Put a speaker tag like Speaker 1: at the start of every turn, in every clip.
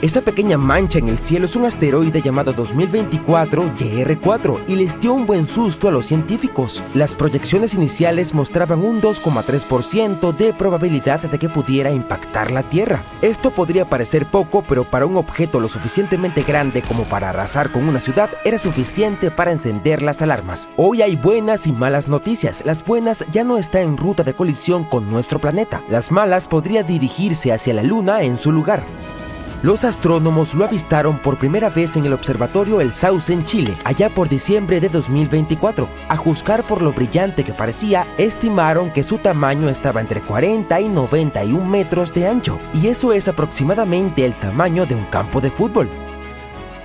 Speaker 1: Esa pequeña mancha en el cielo es un asteroide llamado 2024 YR4 y les dio un buen susto a los científicos. Las proyecciones iniciales mostraban un 2,3% de probabilidad de que pudiera impactar la Tierra. Esto podría parecer poco, pero para un objeto lo suficientemente grande como para arrasar con una ciudad era suficiente para encender las alarmas. Hoy hay buenas y malas noticias. Las buenas ya no está en ruta de colisión con nuestro planeta. Las malas podría dirigirse hacia la Luna en su lugar. Los astrónomos lo avistaron por primera vez en el observatorio El Sauce en Chile, allá por diciembre de 2024. A juzgar por lo brillante que parecía, estimaron que su tamaño estaba entre 40 y 91 metros de ancho, y eso es aproximadamente el tamaño de un campo de fútbol.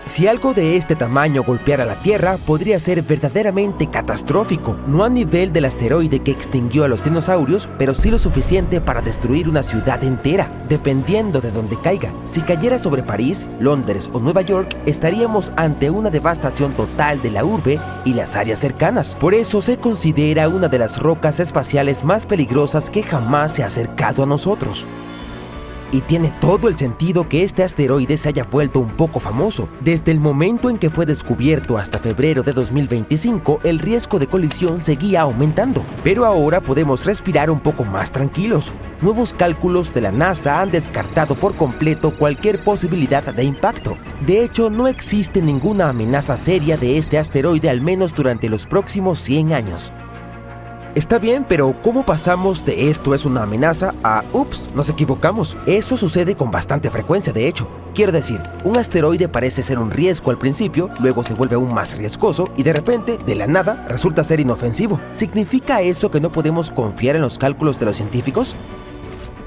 Speaker 1: Si algo de este tamaño golpeara la Tierra, podría ser verdaderamente catastrófico, no a nivel del asteroide que extinguió a los dinosaurios, pero sí lo suficiente para destruir una ciudad entera, dependiendo de dónde caiga. Si cayera sobre París, Londres o Nueva York, estaríamos ante una devastación total de la urbe y las áreas cercanas. Por eso se considera una de las rocas espaciales más peligrosas que jamás se ha acercado a nosotros. Y tiene todo el sentido que este asteroide se haya vuelto un poco famoso. Desde el momento en que fue descubierto hasta febrero de 2025, el riesgo de colisión seguía aumentando. Pero ahora podemos respirar un poco más tranquilos. Nuevos cálculos de la NASA han descartado por completo cualquier posibilidad de impacto. De hecho, no existe ninguna amenaza seria de este asteroide, al menos durante los próximos 100 años. Está bien, pero ¿cómo pasamos de esto es una amenaza a ups, nos equivocamos? Eso sucede con bastante frecuencia, de hecho. Quiero decir, un asteroide parece ser un riesgo al principio, luego se vuelve aún más riesgoso y de repente, de la nada, resulta ser inofensivo. ¿Significa eso que no podemos confiar en los cálculos de los científicos?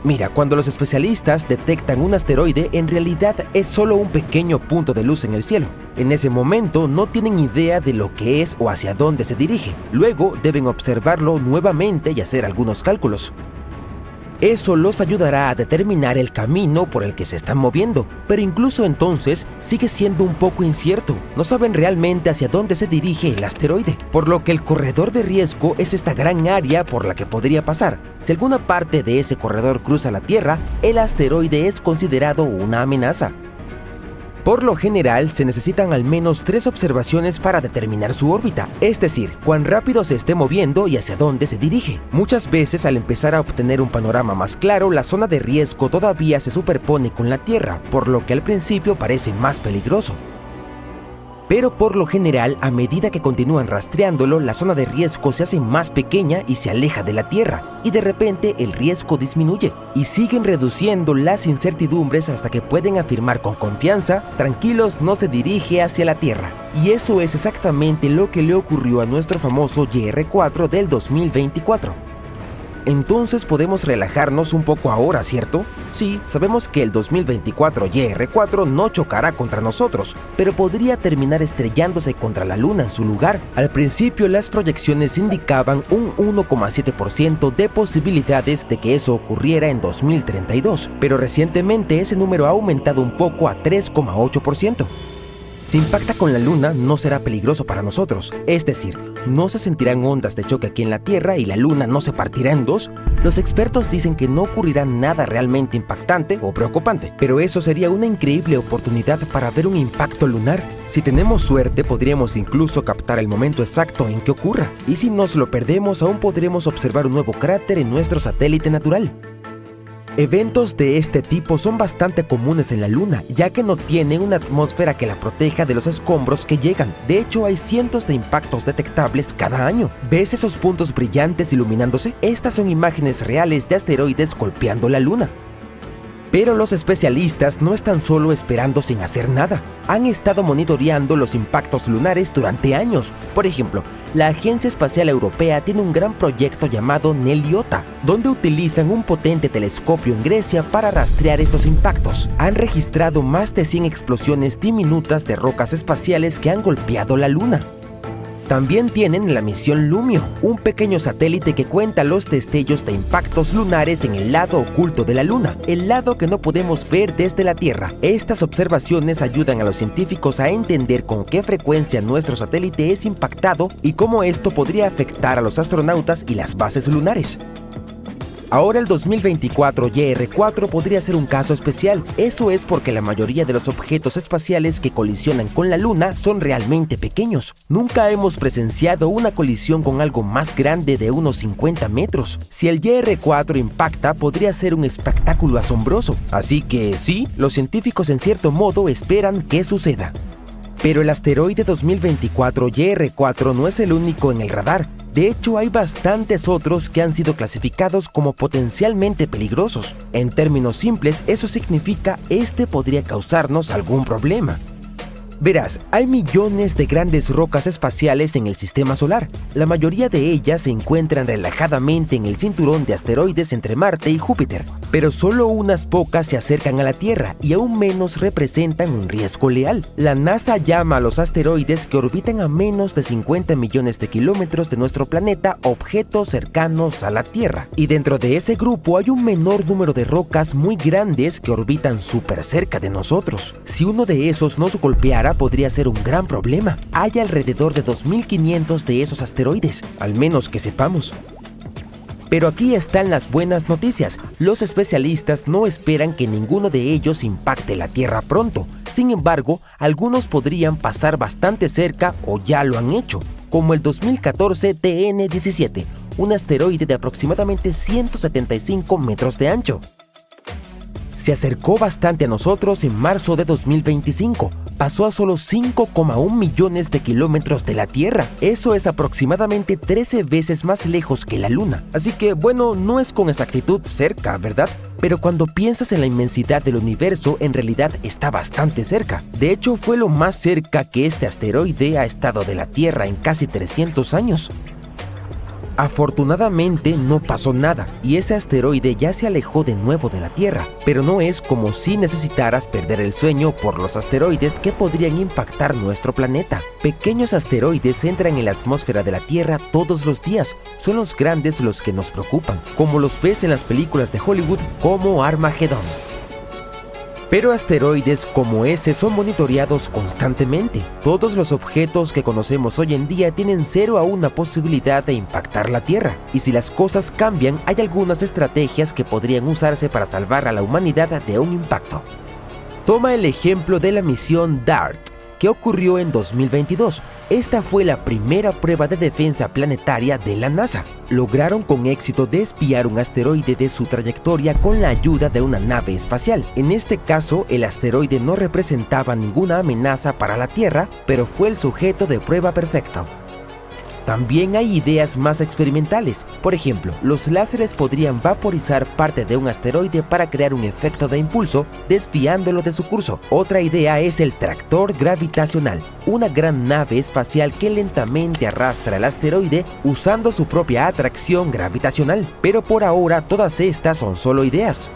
Speaker 1: Mira, cuando los especialistas detectan un asteroide, en realidad es solo un pequeño punto de luz en el cielo. En ese momento no tienen idea de lo que es o hacia dónde se dirige. Luego deben observarlo nuevamente y hacer algunos cálculos. Eso los ayudará a determinar el camino por el que se están moviendo, pero incluso entonces sigue siendo un poco incierto. No saben realmente hacia dónde se dirige el asteroide, por lo que el corredor de riesgo es esta gran área por la que podría pasar. Si alguna parte de ese corredor cruza la Tierra, el asteroide es considerado una amenaza. Por lo general, se necesitan al menos 3 observaciones para determinar su órbita, es decir, cuán rápido se esté moviendo y hacia dónde se dirige. Muchas veces, al empezar a obtener un panorama más claro, la zona de riesgo todavía se superpone con la Tierra, por lo que al principio parece más peligroso. Pero por lo general, a medida que continúan rastreándolo, la zona de riesgo se hace más pequeña y se aleja de la Tierra, y de repente el riesgo disminuye, y siguen reduciendo las incertidumbres hasta que pueden afirmar con confianza, tranquilos, no se dirige hacia la Tierra. Y eso es exactamente lo que le ocurrió a nuestro famoso YR4 del 2024. Entonces podemos relajarnos un poco ahora, ¿cierto? Sí, sabemos que el 2024 YR4 no chocará contra nosotros, pero podría terminar estrellándose contra la Luna en su lugar. Al principio las proyecciones indicaban un 1,7% de posibilidades de que eso ocurriera en 2032, pero recientemente ese número ha aumentado un poco a 3,8%. Si impacta con la Luna, no será peligroso para nosotros, es decir, no se sentirán ondas de choque aquí en la Tierra y la Luna no se partirá en dos. Los expertos dicen que no ocurrirá nada realmente impactante o preocupante, pero eso sería una increíble oportunidad para ver un impacto lunar. Si tenemos suerte, podríamos incluso captar el momento exacto en que ocurra, y si nos lo perdemos, aún podremos observar un nuevo cráter en nuestro satélite natural. Eventos de este tipo son bastante comunes en la Luna, ya que no tiene una atmósfera que la proteja de los escombros que llegan. De hecho, hay cientos de impactos detectables cada año. ¿Ves esos puntos brillantes iluminándose? Estas son imágenes reales de asteroides golpeando la Luna. Pero los especialistas no están solo esperando sin hacer nada. Han estado monitoreando los impactos lunares durante años. Por ejemplo, la Agencia Espacial Europea tiene un gran proyecto llamado NELIOTA, donde utilizan un potente telescopio en Grecia para rastrear estos impactos. Han registrado más de 100 explosiones diminutas de rocas espaciales que han golpeado la Luna. También tienen la misión Lumio, un pequeño satélite que cuenta los destellos de impactos lunares en el lado oculto de la Luna, el lado que no podemos ver desde la Tierra. Estas observaciones ayudan a los científicos a entender con qué frecuencia nuestro satélite es impactado y cómo esto podría afectar a los astronautas y las bases lunares. Ahora el 2024 YR4 podría ser un caso especial. Eso es porque la mayoría de los objetos espaciales que colisionan con la Luna son realmente pequeños. Nunca hemos presenciado una colisión con algo más grande de unos 50 metros. Si el YR4 impacta, podría ser un espectáculo asombroso. Así que sí, los científicos en cierto modo esperan que suceda. Pero el asteroide 2024 YR4 no es el único en el radar. De hecho, hay bastantes otros que han sido clasificados como potencialmente peligrosos. En términos simples, eso significa este podría causarnos algún problema. Verás, hay millones de grandes rocas espaciales en el sistema solar. La mayoría de ellas se encuentran relajadamente en el cinturón de asteroides entre Marte y Júpiter, pero solo unas pocas se acercan a la Tierra y aún menos representan un riesgo real. La NASA llama a los asteroides que orbitan a menos de 50 millones de kilómetros de nuestro planeta objetos cercanos a la Tierra. Y dentro de ese grupo hay un menor número de rocas muy grandes que orbitan súper cerca de nosotros. Si uno de esos nos golpeara, podría ser un gran problema. Hay alrededor de 2.500 de esos asteroides, al menos que sepamos. Pero aquí están las buenas noticias. Los especialistas no esperan que ninguno de ellos impacte la Tierra pronto. Sin embargo, algunos podrían pasar bastante cerca o ya lo han hecho, como el 2014 TN17, un asteroide de aproximadamente 175 metros de ancho. Se acercó bastante a nosotros en marzo de 2025. Pasó a solo 5,1 millones de kilómetros de la Tierra. Eso es aproximadamente 13 veces más lejos que la Luna. Así que, bueno, no es con exactitud cerca, ¿verdad? Pero cuando piensas en la inmensidad del universo, en realidad está bastante cerca. De hecho, fue lo más cerca que este asteroide ha estado de la Tierra en casi 300 años. Afortunadamente no pasó nada y ese asteroide ya se alejó de nuevo de la Tierra, pero no es como si necesitaras perder el sueño por los asteroides que podrían impactar nuestro planeta. Pequeños asteroides entran en la atmósfera de la Tierra todos los días. Son los grandes los que nos preocupan, como los ves en las películas de Hollywood como Armageddon. Pero asteroides como ese son monitoreados constantemente. Todos los objetos que conocemos hoy en día tienen 0 a 1 posibilidad de impactar la Tierra. Y si las cosas cambian, hay algunas estrategias que podrían usarse para salvar a la humanidad de un impacto. Toma el ejemplo de la misión DART, que ocurrió en 2022. Esta fue la primera prueba de defensa planetaria de la NASA. Lograron con éxito desviar un asteroide de su trayectoria con la ayuda de una nave espacial. En este caso, el asteroide no representaba ninguna amenaza para la Tierra, pero fue el sujeto de prueba perfecto. También hay ideas más experimentales. Por ejemplo, los láseres podrían vaporizar parte de un asteroide para crear un efecto de impulso, desviándolo de su curso. Otra idea es el tractor gravitacional, una gran nave espacial que lentamente arrastra el asteroide usando su propia atracción gravitacional. Pero por ahora todas estas son solo ideas.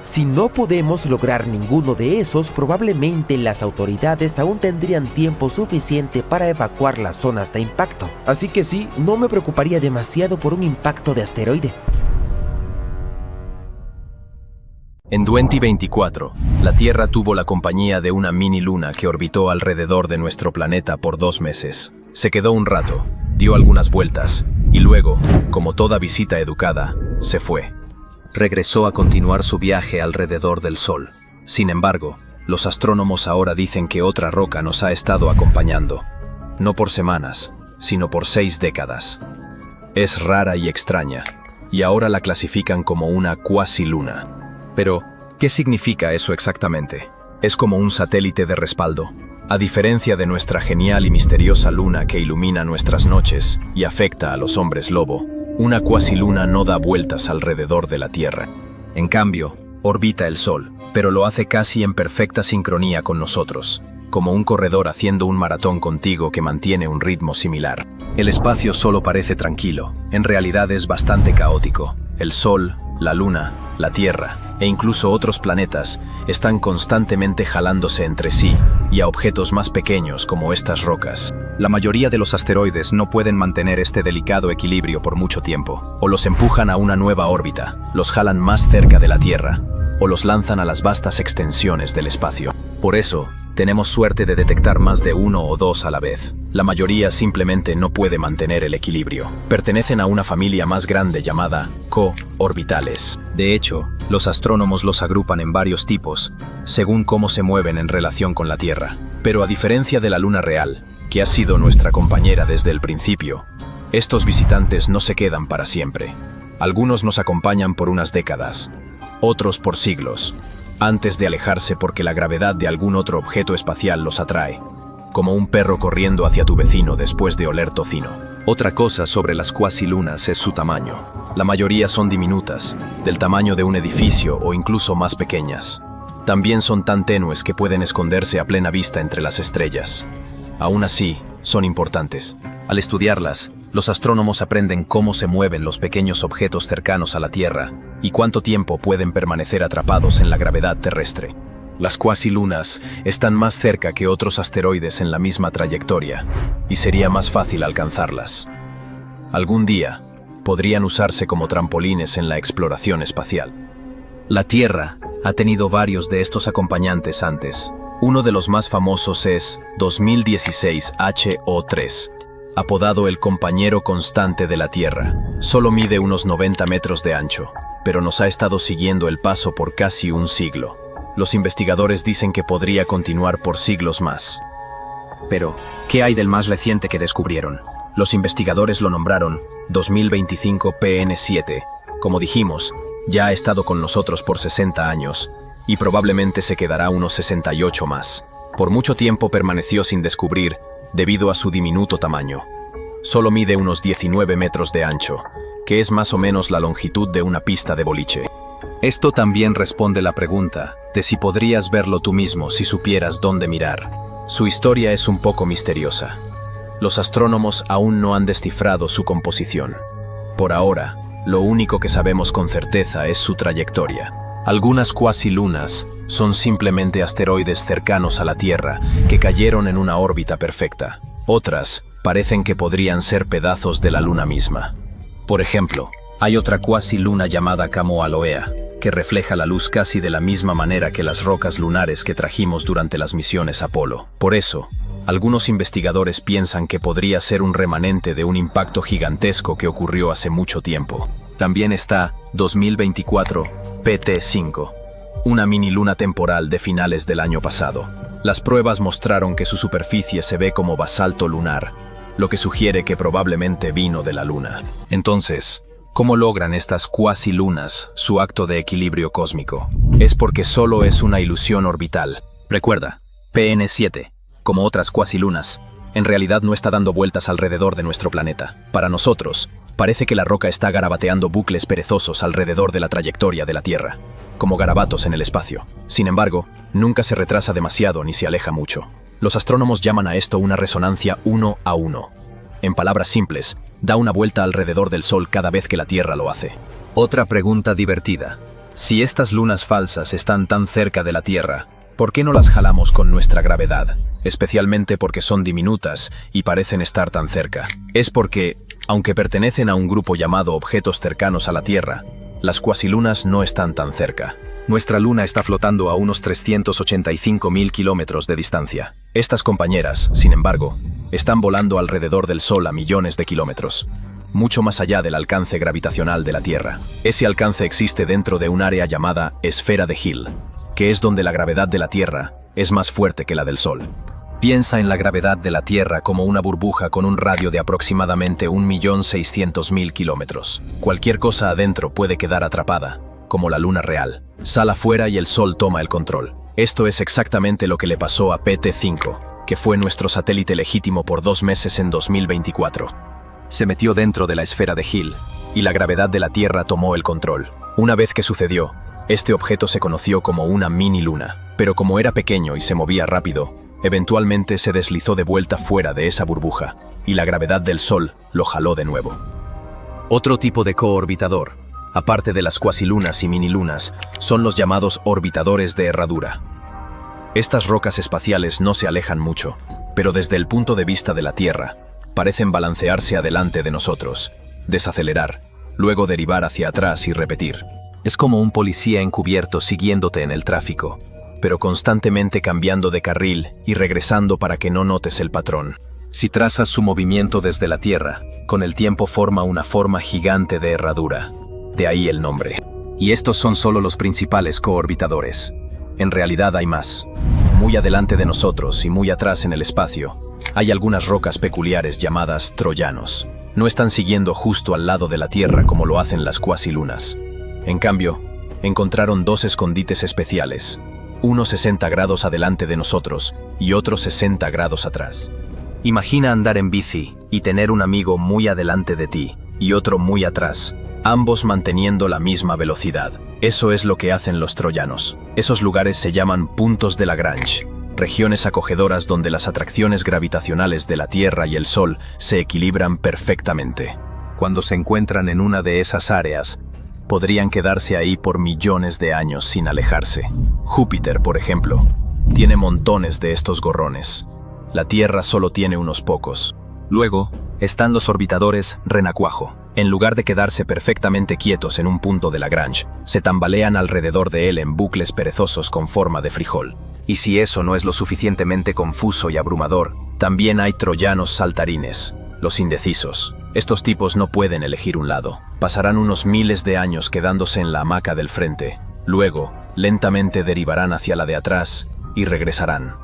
Speaker 1: Si no podemos lograr ninguno de esos, probablemente las autoridades aún tendrían tiempo suficiente para evacuar las zonas de impacto. Así que sí, no me preocuparía demasiado por un impacto de asteroide.
Speaker 2: En 2024, la Tierra tuvo la compañía de una mini luna que orbitó alrededor de nuestro planeta por 2 meses. Se quedó un rato, dio algunas vueltas, y luego, como toda visita educada, se fue. Regresó a continuar su viaje alrededor del Sol. Sin embargo, los astrónomos ahora dicen que otra roca nos ha estado acompañando. No por semanas, sino por 6 décadas. Es rara y extraña, y ahora la clasifican como una cuasiluna. Pero, ¿qué significa eso exactamente? Es como un satélite de respaldo. A diferencia de nuestra genial y misteriosa luna que ilumina nuestras noches y afecta a los hombres lobo, una cuasiluna no da vueltas alrededor de la Tierra. En cambio, orbita el Sol, pero lo hace casi en perfecta sincronía con nosotros, como un corredor haciendo un maratón contigo que mantiene un ritmo similar. El espacio solo parece tranquilo, en realidad es bastante caótico. El Sol, la Luna, la Tierra e incluso otros planetas están constantemente jalándose entre sí y a objetos más pequeños como estas rocas. La mayoría de los asteroides no pueden mantener este delicado equilibrio por mucho tiempo. O los empujan a una nueva órbita, los jalan más cerca de la Tierra, o los lanzan a las vastas extensiones del espacio. Por eso, Tenemos suerte de detectar más de uno o dos a la vez. La mayoría simplemente no puede mantener el equilibrio. Pertenecen a una familia más grande llamada co-orbitales. De hecho, los astrónomos los agrupan en varios tipos, según cómo se mueven en relación con la Tierra. Pero a diferencia de la Luna real, que ha sido nuestra compañera desde el principio, estos visitantes no se quedan para siempre. Algunos nos acompañan por unas décadas, otros por siglos, antes de alejarse porque la gravedad de algún otro objeto espacial los atrae, como un perro corriendo hacia tu vecino después de oler tocino. Otra cosa sobre las cuasilunas es su tamaño. La mayoría son diminutas, del tamaño de un edificio o incluso más pequeñas. También son tan tenues que pueden esconderse a plena vista entre las estrellas. Aún así, son importantes. Al estudiarlas, los astrónomos aprenden cómo se mueven los pequeños objetos cercanos a la Tierra y cuánto tiempo pueden permanecer atrapados en la gravedad terrestre. Las cuasilunas están más cerca que otros asteroides en la misma trayectoria, y sería más fácil alcanzarlas. Algún día, podrían usarse como trampolines en la exploración espacial. La Tierra ha tenido varios de estos acompañantes antes. Uno de los más famosos es 2016 HO3. Apodado el compañero constante de la Tierra. Solo mide unos 90 metros de ancho, pero nos ha estado siguiendo el paso por casi un siglo. Los investigadores dicen que podría continuar por siglos más. Pero, ¿qué hay del más reciente que descubrieron? Los investigadores lo nombraron 2025 PN7. Como dijimos, ya ha estado con nosotros por 60 años, y probablemente se quedará unos 68 más. Por mucho tiempo permaneció sin descubrir, debido a su diminuto tamaño. Solo mide unos 19 metros de ancho, que es más o menos la longitud de una pista de boliche. Esto también responde la pregunta de si podrías verlo tú mismo si supieras dónde mirar. Su historia es un poco misteriosa. Los astrónomos aún no han descifrado su composición. Por ahora, lo único que sabemos con certeza es su trayectoria. Algunas cuasilunas son simplemente asteroides cercanos a la Tierra que cayeron en una órbita perfecta. Otras parecen que podrían ser pedazos de la Luna misma. Por ejemplo, hay otra cuasiluna llamada Kamoa-Loea, que refleja la luz casi de la misma manera que las rocas lunares que trajimos durante las misiones Apolo. Por eso, algunos investigadores piensan que podría ser un remanente de un impacto gigantesco que ocurrió hace mucho tiempo. También está 2024 PT5, una mini luna temporal de finales del año pasado. Las pruebas mostraron que su superficie se ve como basalto lunar, lo que sugiere que probablemente vino de la Luna. Entonces, ¿cómo logran estas cuasilunas su acto de equilibrio cósmico? Es porque solo es una ilusión orbital. Recuerda, PN7, como otras cuasilunas, en realidad no está dando vueltas alrededor de nuestro planeta. Para nosotros, parece que la roca está garabateando bucles perezosos alrededor de la trayectoria de la Tierra, como garabatos en el espacio. Sin embargo, nunca se retrasa demasiado ni se aleja mucho. Los astrónomos llaman a esto una resonancia 1 a 1. En palabras simples, da una vuelta alrededor del Sol cada vez que la Tierra lo hace. Otra pregunta divertida. Si estas lunas falsas están tan cerca de la Tierra, ¿por qué no las jalamos con nuestra gravedad? Especialmente porque son diminutas y parecen estar tan cerca. Es porque, aunque pertenecen a un grupo llamado objetos cercanos a la Tierra, las cuasilunas no están tan cerca. Nuestra Luna está flotando a unos 385.000 kilómetros de distancia. Estas compañeras, sin embargo, están volando alrededor del Sol a millones de kilómetros, mucho más allá del alcance gravitacional de la Tierra. Ese alcance existe dentro de un área llamada esfera de Hill, que es donde la gravedad de la Tierra es más fuerte que la del Sol. Piensa en la gravedad de la Tierra como una burbuja con un radio de aproximadamente 1.600.000 kilómetros. Cualquier cosa adentro puede quedar atrapada, como la Luna real. Sal afuera y el Sol toma el control. Esto es exactamente lo que le pasó a PT5, que fue nuestro satélite legítimo por 2 meses en 2024. Se metió dentro de la esfera de Hill, y la gravedad de la Tierra tomó el control. Una vez que sucedió, este objeto se conoció como una mini luna, pero como era pequeño y se movía rápido, eventualmente se deslizó de vuelta fuera de esa burbuja, y la gravedad del Sol lo jaló de nuevo. Otro tipo de coorbitador, aparte de las cuasilunas y minilunas, son los llamados orbitadores de herradura. Estas rocas espaciales no se alejan mucho, pero desde el punto de vista de la Tierra, parecen balancearse adelante de nosotros, desacelerar, luego derivar hacia atrás y repetir. Es como un policía encubierto siguiéndote en el tráfico. pero constantemente cambiando de carril y regresando para que no notes el patrón. Si trazas su movimiento desde la Tierra, con el tiempo forma una forma gigante de herradura. De ahí el nombre. Y estos son solo los principales coorbitadores. En realidad hay más. Muy adelante de nosotros y muy atrás en el espacio, hay algunas rocas peculiares llamadas troyanos. No están siguiendo justo al lado de la Tierra como lo hacen las cuasilunas. En cambio, encontraron dos escondites especiales, uno 60 grados adelante de nosotros y otro 60 grados atrás. Imagina andar en bici y tener un amigo muy adelante de ti y otro muy atrás, ambos manteniendo la misma velocidad. Eso es lo que hacen los troyanos. Esos lugares se llaman puntos de Lagrange, regiones acogedoras donde las atracciones gravitacionales de la Tierra y el Sol se equilibran perfectamente. Cuando se encuentran en una de esas áreas, podrían quedarse ahí por millones de años sin alejarse. Júpiter, por ejemplo, tiene montones de estos gorrones. La Tierra solo tiene unos pocos. Luego, están los orbitadores renacuajo. En lugar de quedarse perfectamente quietos en un punto de Lagrange, se tambalean alrededor de él en bucles perezosos con forma de frijol. Y si eso no es lo suficientemente confuso y abrumador, también hay troyanos saltarines, los indecisos. Estos tipos no pueden elegir un lado. Pasarán unos miles de años quedándose en la hamaca del frente. Luego, lentamente derivarán hacia la de atrás y regresarán.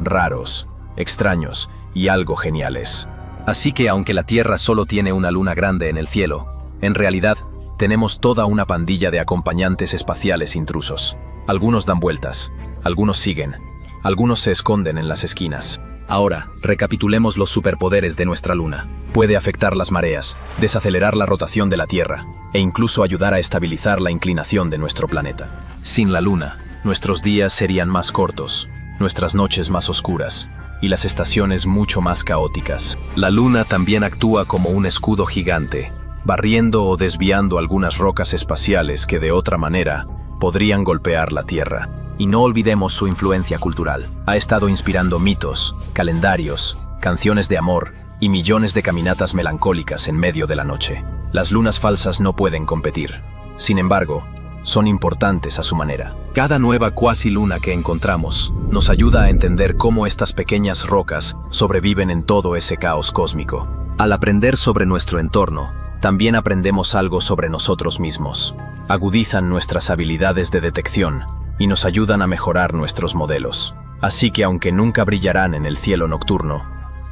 Speaker 2: Raros, extraños y algo geniales. Así que aunque la Tierra solo tiene una luna grande en el cielo, en realidad tenemos toda una pandilla de acompañantes espaciales intrusos. Algunos dan vueltas, algunos siguen, algunos se esconden en las esquinas. Ahora, recapitulemos los superpoderes de nuestra luna. Puede afectar las mareas, desacelerar la rotación de la Tierra e incluso ayudar a estabilizar la inclinación de nuestro planeta. Sin la luna, nuestros días serían más cortos, nuestras noches más oscuras y las estaciones mucho más caóticas. La luna también actúa como un escudo gigante, barriendo o desviando algunas rocas espaciales que de otra manera podrían golpear la Tierra. Y no olvidemos su influencia cultural. Ha estado inspirando mitos, calendarios, canciones de amor y millones de caminatas melancólicas en medio de la noche. Las lunas falsas no pueden competir. Sin embargo, son importantes a su manera. Cada nueva cuasiluna que encontramos nos ayuda a entender cómo estas pequeñas rocas sobreviven en todo ese caos cósmico. Al aprender sobre nuestro entorno, también aprendemos algo sobre nosotros mismos. Agudizan nuestras habilidades de detección y nos ayudan a mejorar nuestros modelos. Así que aunque nunca brillarán en el cielo nocturno,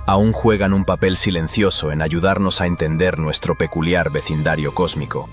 Speaker 2: aún juegan un papel silencioso en ayudarnos a entender nuestro peculiar vecindario cósmico.